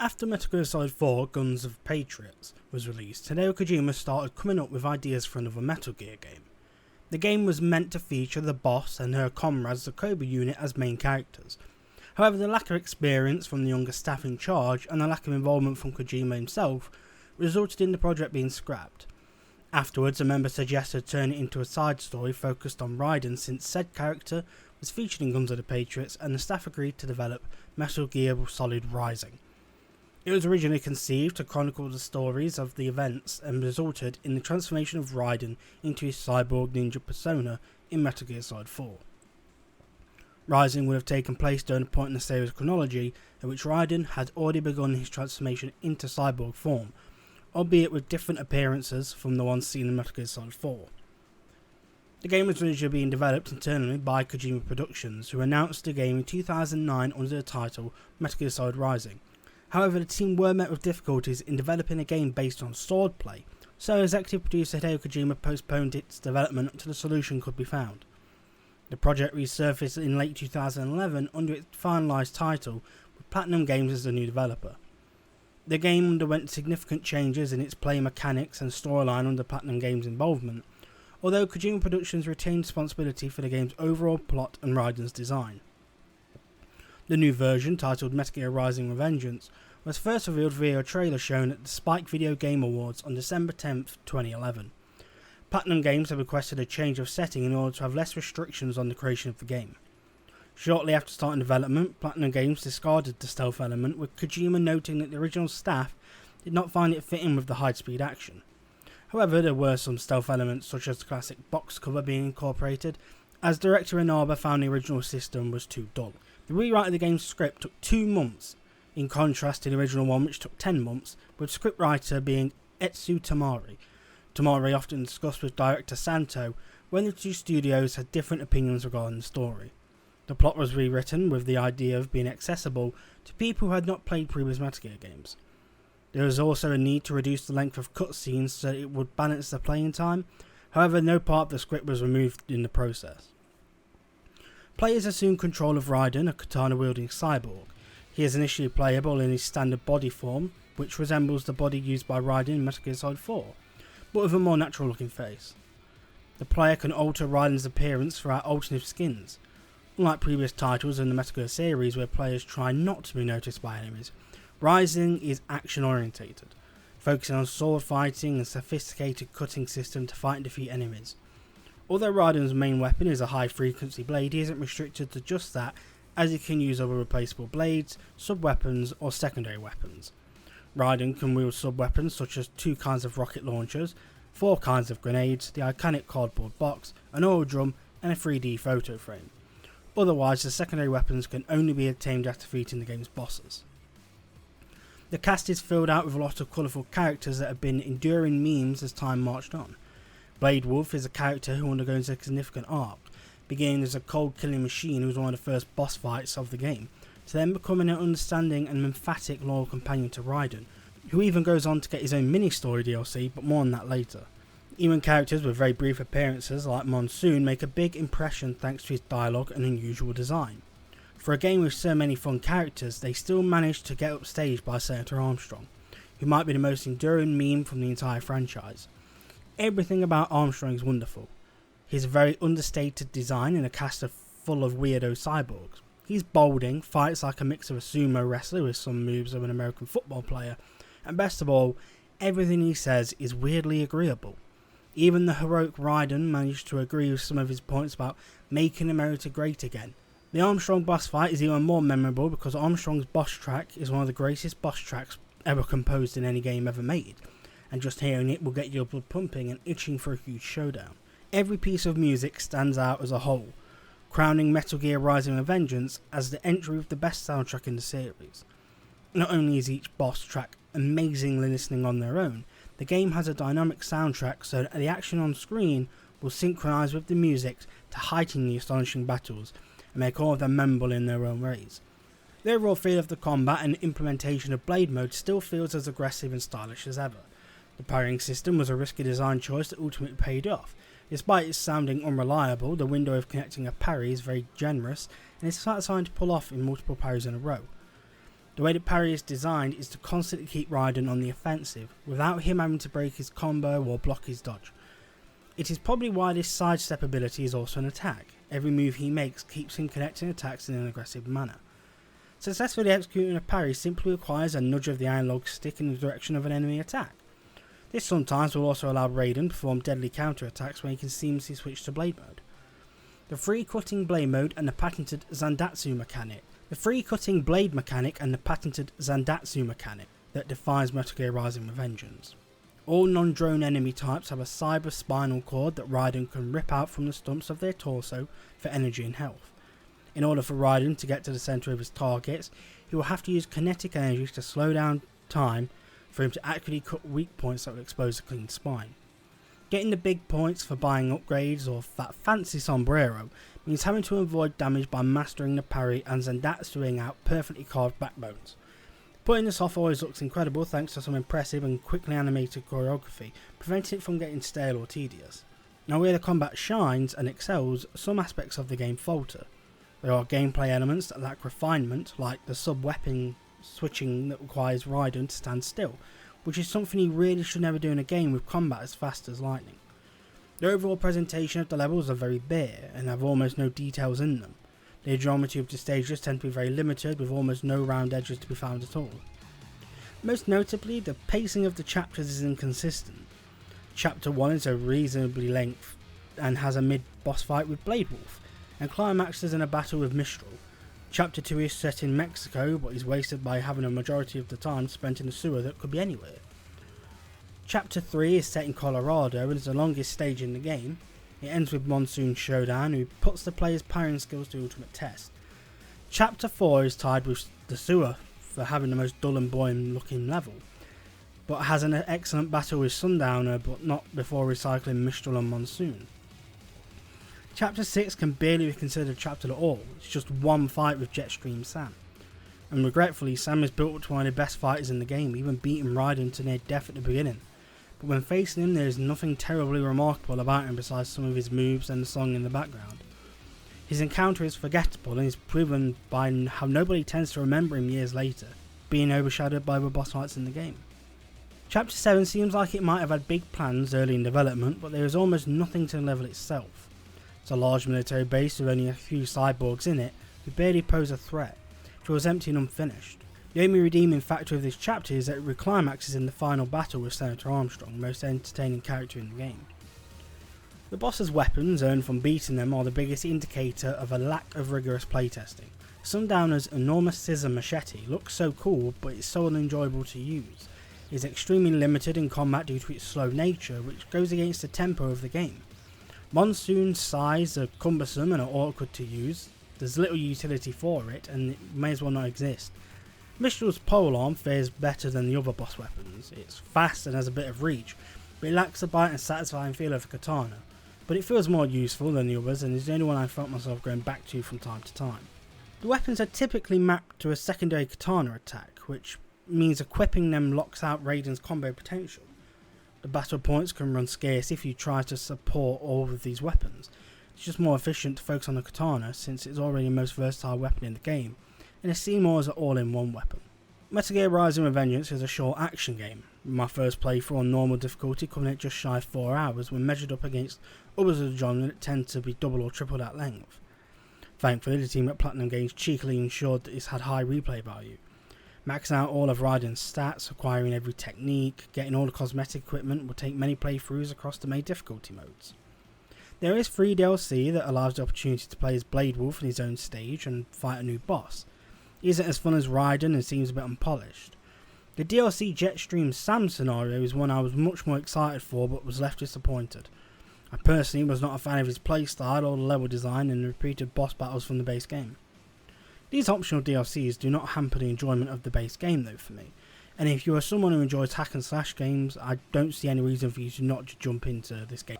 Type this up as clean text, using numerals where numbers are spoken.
After Metal Gear Solid 4 Guns of Patriots was released, Hideo Kojima started coming up with ideas for another Metal Gear game. The game was meant to feature the boss and her comrades, the Cobra unit, as main characters. However, the lack of experience from the younger staff in charge and the lack of involvement from Kojima himself resulted in the project being scrapped. Afterwards, a member suggested turning it into a side story focused on Raiden, since said character was featured in Guns of the Patriots, and the staff agreed to develop Metal Gear Solid Rising. It was originally conceived to chronicle the stories of the events and resulted in the transformation of Raiden into his cyborg ninja persona in Metal Gear Solid 4. Rising would have taken place during a point in the series chronology at which Raiden had already begun his transformation into cyborg form, albeit with different appearances from the ones seen in Metal Gear Solid 4. The game was originally being developed internally by Kojima Productions, who announced the game in 2009 under the title Metal Gear Solid Rising. However, the team were met with difficulties in developing a game based on swordplay, so executive producer Hideo Kojima postponed its development until a solution could be found. The project resurfaced in late 2011 under its finalised title, with Platinum Games as the new developer. The game underwent significant changes in its play mechanics and storyline under Platinum Games' involvement, although Kojima Productions retained responsibility for the game's overall plot and Raiden's design. The new version, titled Metal Gear Rising Revengeance, was first revealed via a trailer shown at the Spike Video Game Awards on December 10, 2011. Platinum Games had requested a change of setting in order to have less restrictions on the creation of the game. Shortly after starting development, Platinum Games discarded the stealth element, with Kojima noting that the original staff did not find it fitting with the high-speed action. However, there were some stealth elements, such as the classic box cover, being incorporated, as director Inaba found the original system was too dull. The rewrite of the game's script took 2 months, in contrast to the original one, which took 10 months, with scriptwriter being Etsu Tamari. Tamari often discussed with director Santo when the two studios had different opinions regarding the story. The plot was rewritten with the idea of being accessible to people who had not played previous Metal Gear games. There was also a need to reduce the length of cutscenes so that it would balance the playing time. However, no part of the script was removed in the process. Players assume control of Raiden, a katana-wielding cyborg. He is initially playable in his standard body form, which resembles the body used by Raiden in Metal Gear Solid 4, but with a more natural-looking face. The player can alter Raiden's appearance throughout alternative skins. Unlike previous titles in the Metal Gear series where players try not to be noticed by enemies, Rising is action-orientated, focusing on sword fighting and sophisticated cutting system to fight and defeat enemies. Although Raiden's main weapon is a high-frequency blade, he isn't restricted to just that, as he can use other replaceable blades, sub-weapons, or secondary weapons. Raiden can wield sub-weapons such as 2 kinds of rocket launchers, 4 kinds of grenades, the iconic cardboard box, an oil drum, and a 3D photo frame. Otherwise, the secondary weapons can only be obtained after defeating the game's bosses. The cast is filled out with a lot of colourful characters that have been enduring memes as time marched on. Blade Wolf is a character who undergoes a significant arc, beginning as a cold-killing machine who was one of the first boss fights of the game, to then becoming an understanding and emphatic loyal companion to Raiden, who even goes on to get his own mini-story DLC, but more on that later. Even characters with very brief appearances like Monsoon make a big impression thanks to his dialogue and unusual design. For a game with so many fun characters, they still managed to get upstaged by Senator Armstrong, who might be the most enduring meme from the entire franchise. Everything about Armstrong is wonderful. His very understated design in a cast full of weirdo cyborgs. He's balding, fights like a mix of a sumo wrestler with some moves of an American football player, and best of all, everything he says is weirdly agreeable. Even the heroic Raiden managed to agree with some of his points about making America great again. The Armstrong boss fight is even more memorable because Armstrong's boss track is one of the greatest boss tracks ever composed in any game ever made, and just hearing it will get your blood pumping and itching for a huge showdown. Every piece of music stands out as a whole, crowning Metal Gear Rising Revengeance as the entry with the best soundtrack in the series. Not only is each boss track amazingly listening on their own, the game has a dynamic soundtrack so that the action on screen will synchronise with the music to heighten the astonishing battles and make all of them memorable in their own ways. The overall feel of the combat and implementation of Blade Mode still feels as aggressive and stylish as ever. The parrying system was a risky design choice that ultimately paid off. Despite it sounding unreliable, the window of connecting a parry is very generous and is satisfying to pull off in multiple parries in a row. The way that parry is designed is to constantly keep Raiden on the offensive, without him having to break his combo or block his dodge. It is probably why this sidestep ability is also an attack. Every move he makes keeps him connecting attacks in an aggressive manner. Successfully executing a parry simply requires a nudge of the analog stick in the direction of an enemy attack. This sometimes will also allow Raiden to perform deadly counter attacks when he can seamlessly switch to blade mode. The free cutting blade mode and the patented Zandatsu mechanic. The free cutting blade mechanic and the patented Zandatsu mechanic that defines Metal Gear Rising: Revengeance. All non-drone enemy types have a cyber spinal cord that Raiden can rip out from the stumps of their torso for energy and health. In order for Raiden to get to the centre of his targets, he will have to use kinetic energy to slow down time for him to accurately cut weak points that will expose a clean spine. Getting the big points for buying upgrades or that fancy sombrero means having to avoid damage by mastering the parry and Zandatsuing out perfectly carved backbones. Putting this off always looks incredible thanks to some impressive and quickly animated choreography, preventing it from getting stale or tedious. Now where the combat shines and excels, some aspects of the game falter. There are gameplay elements that lack refinement, like the sub-weapon switching that requires Raiden to stand still, which is something you really should never do in a game with combat as fast as lightning. The overall presentation of the levels are very bare and have almost no details in them. The geometry of the stages tend to be very limited, with almost no round edges to be found at all. Most notably, the pacing of the chapters is inconsistent. Chapter 1 is a reasonably length and has a mid-boss fight with Blade Wolf, and climaxes in a battle with Mistral. Chapter 2 is set in Mexico, but is wasted by having a majority of the time spent in a sewer that could be anywhere. Chapter 3 is set in Colorado and is the longest stage in the game. It ends with Monsoon Showdown, who puts the player's parrying skills to the ultimate test. Chapter 4 is tied with the sewer for having the most dull and boring looking level, but has an excellent battle with Sundowner, but not before recycling Mistral and Monsoon. Chapter 6 can barely be considered a chapter at all. It's just one fight with Jetstream Sam. And regretfully, Sam is built up to one of the best fighters in the game, even beating Raiden to near death at the beginning. But when facing him, there is nothing terribly remarkable about him besides some of his moves and the song in the background. His encounter is forgettable and is proven by how nobody tends to remember him years later, being overshadowed by other boss fights in the game. Chapter 7 seems like it might have had big plans early in development, but there is almost nothing to the level itself. It's a large military base with only a few cyborgs in it, who barely pose a threat. It feels empty and unfinished. The only redeeming factor of this chapter is that it climaxes in the final battle with Senator Armstrong, most entertaining character in the game. The boss's weapons earned from beating them are the biggest indicator of a lack of rigorous playtesting. Sundowner's enormous scissor machete looks so cool, but it's so unenjoyable to use. It is extremely limited in combat due to its slow nature, which goes against the tempo of the game. Monsoon's size are cumbersome and are awkward to use. There's little utility for it, and it may as well not exist. Mistral's polearm fares better than the other boss weapons. It's fast and has a bit of reach, but it lacks the bite and satisfying feel of a katana. But it feels more useful than the others, and is the only one I felt myself going back to from time to time. The weapons are typically mapped to a secondary katana attack, which means equipping them locks out Raiden's combo potential. The battle points can run scarce if you try to support all of these weapons. It's just more efficient to focus on the katana since it's already the most versatile weapon in the game, and is seen more as an all-in-one weapon. Metal Gear Rising: Revengeance is a short action game, with my first playthrough on normal difficulty coming at just shy of 4 hours when measured up against others of the genre that tend to be double or triple that length. Thankfully, the team at Platinum Games cheekily ensured that it's had high replay value. Maxing out all of Raiden's stats, acquiring every technique, getting all the cosmetic equipment will take many playthroughs across the main difficulty modes. There is free DLC that allows the opportunity to play as Blade Wolf in his own stage and fight a new boss. It isn't as fun as Raiden and seems a bit unpolished. The DLC Jetstream Sam scenario is one I was much more excited for but was left disappointed. I personally was not a fan of his playstyle or the level design and the repeated boss battles from the base game. These optional DLCs do not hamper the enjoyment of the base game though for me, and if you are someone who enjoys hack and slash games, I don't see any reason for you to not jump into this game.